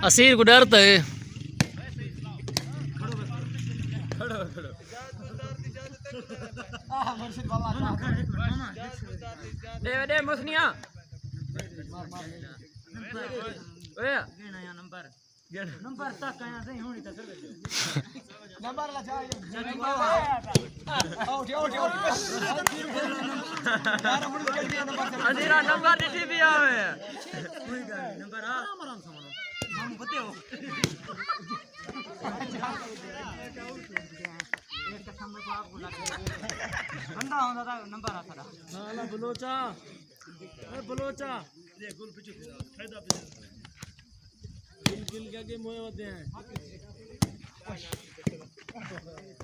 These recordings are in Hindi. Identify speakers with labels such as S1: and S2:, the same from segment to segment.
S1: असीर को डरता है। दे मुसनिया नंबर तक आया सही होनी था नंबर ला जा अजीरा नंबर नीति भी आवे कोई गाल नंबर आ आराम से हम बते हो एक कसम में आपको बंदा होता था नंबर आता था साला बलोचा ए बलोचा ये गुल पीछे फायदा पे बिल के मोए होते हैं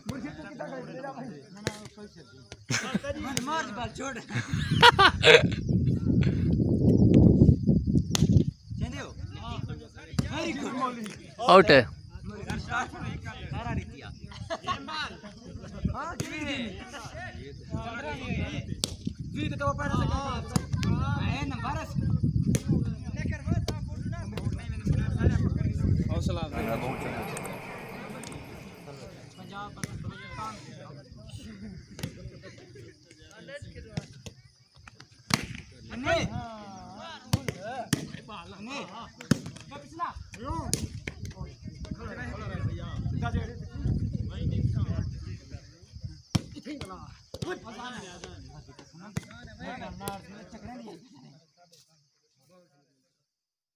S1: मुझे तो कितना कर दे रहा भाई ना ना कोई से मार बाल छोड़ चंदियो वेरी गुड आउट है सारा रीतिया हां जी तो पहले से ए नंबर लेकर हो ता फोटो ना हौसला पंजाब बलूचिस्तान नहीं नहीं पिछला भैया